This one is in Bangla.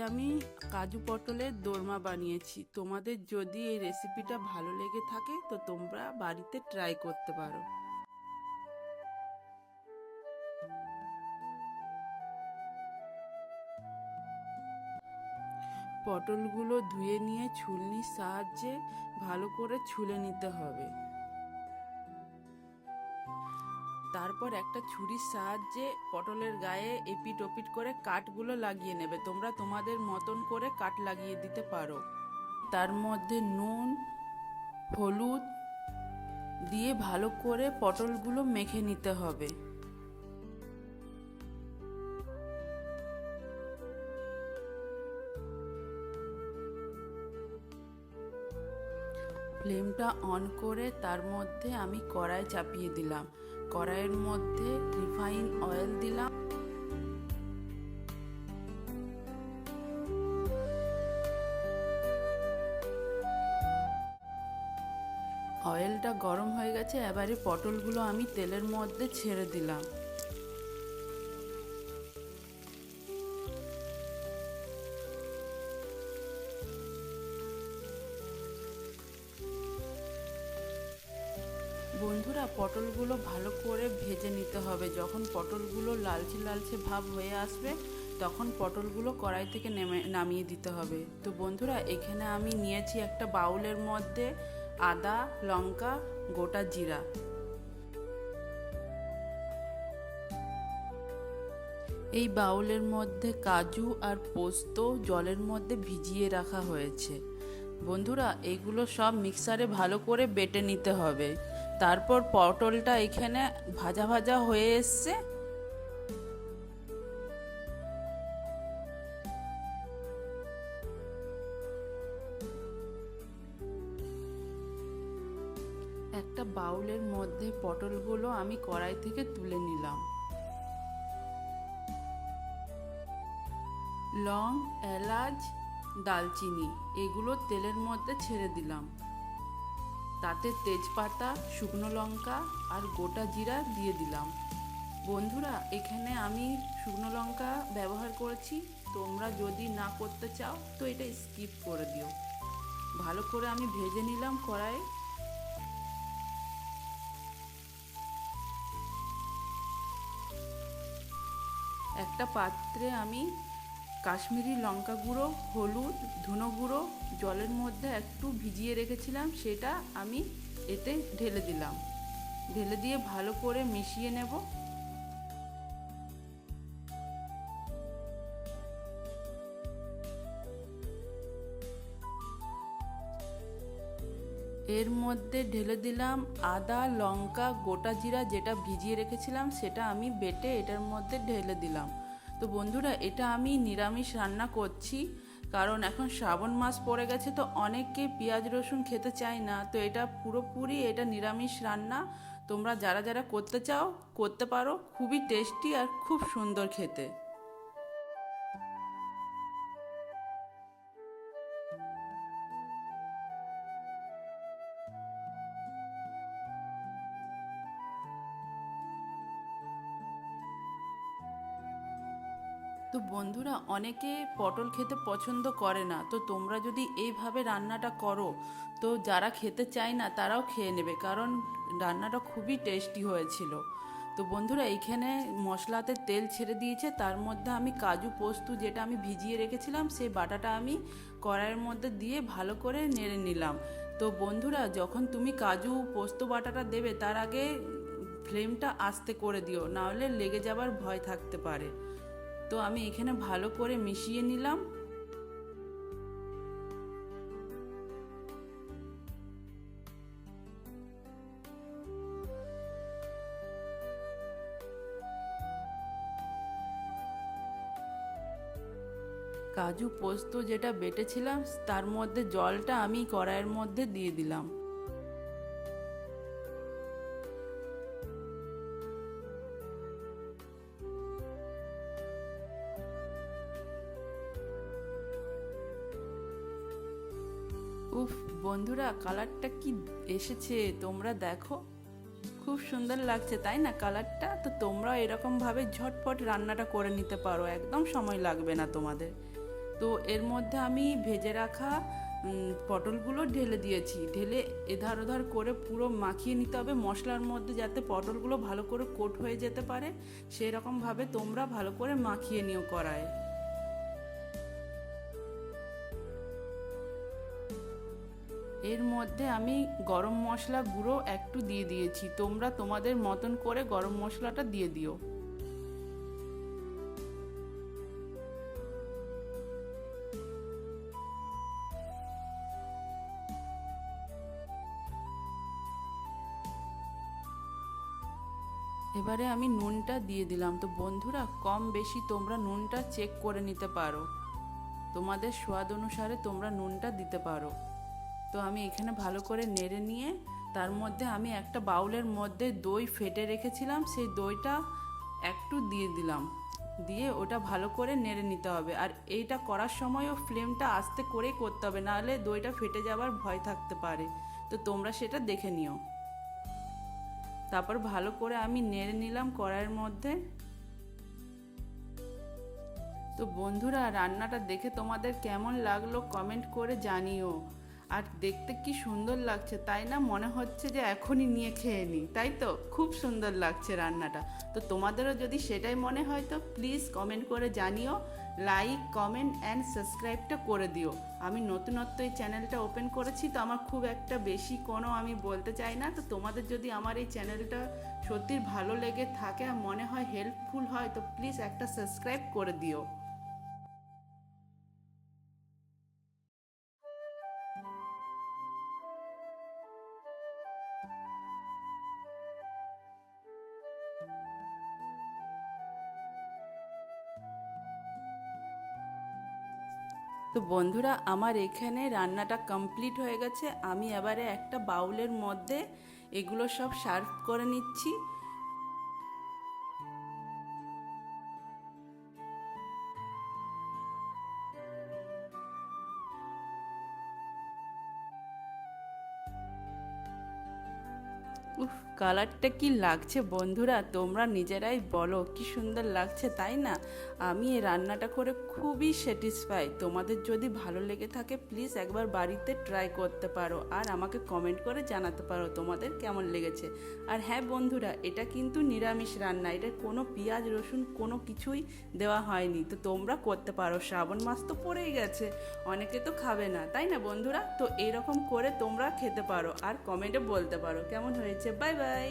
আমি কাজু পটলের দোরমা বানিয়েছি। তোমাদের যদি এই রেসিপিটা ভালো লেগে থাকে তো তোমরা বাড়িতে ট্রাই করতে পারো। পটলগুলো ধুয়ে নিয়ে ছুলনির সাহায্যে ভালো করে ছুলে নিতে হবে। তারপর একটা ছুরির সাহায্যে পটলের গায়ে এপিট ওপিট করে কাটগুলো লাগিয়ে নেবে। তোমরা তোমাদের মতন করে কাট লাগিয়ে দিতে পারো। তার মধ্যে নুন, হলুদ দিয়ে ভালো করে পটলগুলো মেখে নিতে হবে। ফ্লেমটা অন করে তার মধ্যে আমি কড়াই চাপিয়ে দিলাম। কড়াইয়ের মধ্যে রিফাইন অয়েল দিলাম। অয়েলটা গরম হয়ে গেছে, এবারে পটলগুলো আমি তেলের মধ্যে ছেড়ে দিলাম। বন্ধুরা, পটলগুলো ভালো করে ভেজে নিতে হবে। যখন পটলগুলো লালচে লালচে ভাব হয়ে আসবে তখন পটলগুলো কড়াই থেকে নামিয়ে দিতে হবে। তো বন্ধুরা, এখানে আমি নিয়েছি একটা বাউলের মধ্যে আদা, লঙ্কা, গোটা জিরা। এই বাউলের মধ্যে কাজু আর পোস্ত জলের মধ্যে ভিজিয়ে রাখা হয়েছে। বন্ধুরা, এইগুলো সব মিক্সারে ভালো করে বেটে নিতে হবে। তারপর পটলটা এখানে ভাজা ভাজা হয়ে এসছে। একটা বাউলের মধ্যে পটলগুলো আমি কড়াই থেকে তুলে নিলাম। লং, এলাচ, দালচিনি এগুলো তেলের মধ্যে ছেড়ে দিলাম। তাতে তেজপাতা, শুকনো লঙ্কা আর গোটা জিরা দিয়ে দিলাম। বন্ধুরা, এখানে আমি শুকনো লঙ্কা ব্যবহার করেছি। তোমরা যদি না করতে চাও তো এটা স্কিপ করে দিও। ভালো করে আমি ভেজে নিলাম কড়াইয়ে। একটা পাত্রে আমি কাশ্মীরি লঙ্কা গুঁড়ো, হলুদ, ধুনো গুঁড়ো জলের মধ্যে একটু ভিজিয়ে রেখেছিলাম, সেটা আমি এতে ঢেলে দিলাম। ঢেলে দিয়ে ভালো করে মিশিয়ে নেব। এর মধ্যে ঢেলে দিলাম আদা, লঙ্কা, গোটা জিরা যেটা ভিজিয়ে রেখেছিলাম সেটা আমি বেটে এটার মধ্যে ঢেলে দিলাম। তো বন্ধুরা, এটা আমি নিরামিষ রান্না করছি, কারণ এখন শ্রাবণ মাস পড়ে গেছে, তো অনেকে পেঁয়াজ রসুন খেতে চায় না। তো এটা পুরোপুরি এটা নিরামিষ রান্না। তোমরা যারা যারা করতে চাও করতে পারো। খুবই টেস্টি আর খুব সুন্দর খেতে। তো বন্ধুরা, অনেকে পটল খেতে পছন্দ করে না। তো তোমরা যদি এইভাবে রান্নাটা করো তো যারা খেতে চায় না তারাও খেয়ে নেবে, কারণ রান্নাটা খুবই টেস্টি হয়েছিল। তো বন্ধুরা, এইখানে মশলাতে তেল ছেড়ে দিয়েছে। তার মধ্যে আমি কাজু পোস্ত যেটা আমি ভিজিয়ে রেখেছিলাম সেই বাটাটা আমি কড়াইয়ের মধ্যে দিয়ে ভালো করে নেড়ে নিলাম। তো বন্ধুরা, যখন তুমি কাজু পোস্ত বাটাটা দেবে তার আগে ফ্লেমটা আস্তে করে দিও, নাহলে লেগে যাবার ভয় থাকতে পারে। তো আমি এখানে ভালো করে মিশিয়ে নিলাম। কাজু পোস্ত যেটা বেটেছিলাম তার মধ্যে জলটা আমি কড়াইয়ের মধ্যে দিয়ে দিলাম। উফ বন্ধুরা, কালারটা কি এসেছে তোমরা দেখো। খুব সুন্দর লাগছে তাই না কালারটা? তো তোমরা এরকমভাবে ঝটপট রান্নাটা করে নিতে পারো, একদম সময় লাগবে না তোমাদের। তো এর মধ্যে আমি ভেজে রাখা পটলগুলো ঢেলে দিয়েছি। ঢেলে এধার ওধার করে পুরো মাখিয়ে নিতে হবে মশলার মধ্যে, যাতে পটলগুলো ভালো করে কোট হয়ে যেতে পারে। সেই রকমভাবে তোমরা ভালো করে মাখিয়ে নিও কড়াইয়ে। এর মধ্যে আমি গরম মশলা গুঁড়ো একটু দিয়ে দিয়েছি, তোমরা তোমাদের মতন করে গরম মশলাটা দিয়ে দিও। এবারে আমি নুনটা দিয়ে দিলাম। তো বন্ধুরা, কম বেশি তোমরা নুনটা চেক করে নিতে পারো, তোমাদের স্বাদ অনুসারে তোমরা নুনটা দিতে পারো। তো আমি এখানে ভালো করে নেড়ে নিয়ে তার মধ্যে আমি একটা বাউলের মধ্যে দই ফেটে রেখেছিলাম, সেই দইটা একটু দিয়ে দিলাম। দিয়ে ওটা ভালো করে নেড়ে নিতে হবে। আর এইটা করার সময়ও ফ্লেমটা আস্তে করেই করতে হবে, নাহলে দইটা ফেটে যাওয়ার ভয় থাকতে পারে। তো তোমরা সেটা দেখে নিও। তারপর ভালো করে আমি নেড়ে নিলাম কড়াইয়ের মধ্যে। তো বন্ধুরা, রান্নাটা দেখে তোমাদের কেমন লাগলো কমেন্ট করে জানিও। আর দেখতে কি সুন্দর লাগছে, তাই না? মনে হচ্ছে যে এখনই নিয়ে খেয়ে নিই, তাই তো? খুব সুন্দর লাগছে রান্নাটা। তো তোমাদেরও যদি সেটাই মনে হয় তো প্লিজ কমেন্ট করে জানিও। লাইক, কমেন্ট অ্যান্ড সাবস্ক্রাইবটা করে দিও। আমি নতুনত্ব এই চ্যানেলটা ওপেন করেছি, তো আমার খুব একটা বেশি কোনো আমি বলতে চাই না। তো তোমাদের যদি আমার এই চ্যানেলটা সত্যি ভালো লেগে থাকে আর মনে হয় হেল্পফুল হয়, তো প্লিজ একটা সাবস্ক্রাইব করে দিও। তো বন্ধুরা, আমার এখানে রান্নাটা কমপ্লিট হয়ে গেছে। আমি এবারে একটা বাউলের মধ্যে এগুলো সব সার্ভ করে নিচ্ছি। উফ, কালারটা কি লাগছে বন্ধুরা, তোমরা নিজেরাই বলো কি সুন্দর লাগছে, তাই না? আমি এই রান্নাটা করে খুবই স্যাটিসফাই। তোমাদের যদি ভালো লেগে থাকে প্লিজ একবার বাড়িতে ট্রাই করতে পারো, আর আমাকে কমেন্ট করে জানাতে পারো তোমাদের কেমন লেগেছে। আর হ্যাঁ বন্ধুরা, এটা কিন্তু নিরামিষ রান্না, এটা কোনো পেঁয়াজ রসুন কোনো কিছুই দেওয়া হয়নি। তো তোমরা করতে পারো, শ্রাবণ মাস তো পড়েই গেছে, অনেকে তো খাবে না, তাই না বন্ধুরা? তো এরকম করে তোমরা খেতে পারো আর কমেন্টে বলতে পারো কেমন হয়েছে। Bye bye.